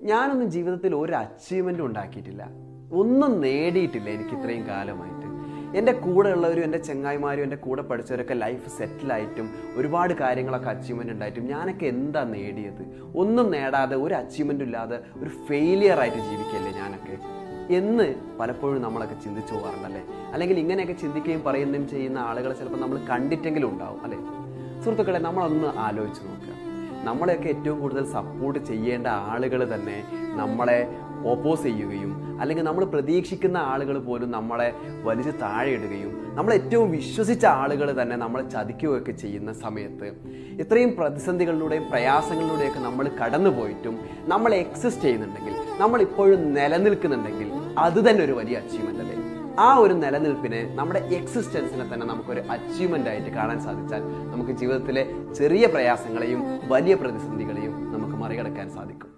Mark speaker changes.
Speaker 1: ഞാനൊന്നും ജീവിതത്തിൽ ഒരു അച്ചീവ്മെൻറ്റും ഉണ്ടാക്കിയിട്ടില്ല, ഒന്നും നേടിയിട്ടില്ല. എനിക്ക് ഇത്രയും കാലമായിട്ട് എൻ്റെ കൂടെ ഉള്ളവരും എൻ്റെ ചെങ്ങായിമാരും എൻ്റെ കൂടെ പഠിച്ചവരൊക്കെ ലൈഫ് സെറ്റിലായിട്ടും ഒരുപാട് കാര്യങ്ങളൊക്കെ അച്ചീവ്മെൻ്റ് ഉണ്ടായിട്ടും ഞാനൊക്കെ എന്താ നേടിയത്? ഒന്നും നേടാതെ, ഒരു അച്ചീവ്മെൻറ്റും ഇല്ലാതെ ഒരു ഫെയിലിയറായിട്ട് ജീവിക്കല്ലേ ഞാനൊക്കെ എന്ന് പലപ്പോഴും നമ്മളൊക്കെ ചിന്തിച്ചു പോകാറുണ്ടല്ലേ? അല്ലെങ്കിൽ ഇങ്ങനെയൊക്കെ ചിന്തിക്കുകയും പറയുകയും ചെയ്യുന്ന ആളുകളെ ചിലപ്പോൾ നമ്മൾ കണ്ടിട്ടെങ്കിലും ഉണ്ടാവും അല്ലേ? സുഹൃത്തുക്കളെ, നമ്മളൊന്ന് ആലോചിച്ച് നോക്കുക. നമ്മളെയൊക്കെ ഏറ്റവും കൂടുതൽ സപ്പോർട്ട് ചെയ്യേണ്ട ആളുകൾ തന്നെ നമ്മളെ ഓപ്പോസ് ചെയ്യുകയും, അല്ലെങ്കിൽ നമ്മൾ പ്രതീക്ഷിക്കുന്ന ആളുകൾ പോലും നമ്മളെ വലിച്ച് താഴെ ഇടുകയും, നമ്മൾ ഏറ്റവും വിശ്വസിച്ച ആളുകൾ തന്നെ നമ്മളെ ചതിക്കുകയൊക്കെ ചെയ്യുന്ന സമയത്ത്, ഇത്രയും പ്രതിസന്ധികളിലൂടെയും പ്രയാസങ്ങളിലൂടെയൊക്കെ നമ്മൾ കടന്നു പോയിട്ടും നമ്മൾ എക്സിസ്റ്റ് ചെയ്യുന്നുണ്ടെങ്കിൽ, നമ്മൾ ഇപ്പോഴും നിലനിൽക്കുന്നുണ്ടെങ്കിൽ, അത് തന്നെ ഒരു വലിയ അച്ചീവ്മെൻ്റ് അല്ലേ? ആ ഒരു നിലനിൽപ്പിനെ, നമ്മുടെ എക്സിസ്റ്റൻസിനെ തന്നെ നമുക്കൊരു അച്ചീവ്മെൻ്റ് ആയിട്ട് കാണാൻ സാധിച്ചാൽ നമുക്ക് ജീവിതത്തിലെ ചെറിയ പ്രയാസങ്ങളെയും വലിയ പ്രതിസന്ധികളെയും നമുക്ക് മറികടക്കാൻ സാധിക്കും.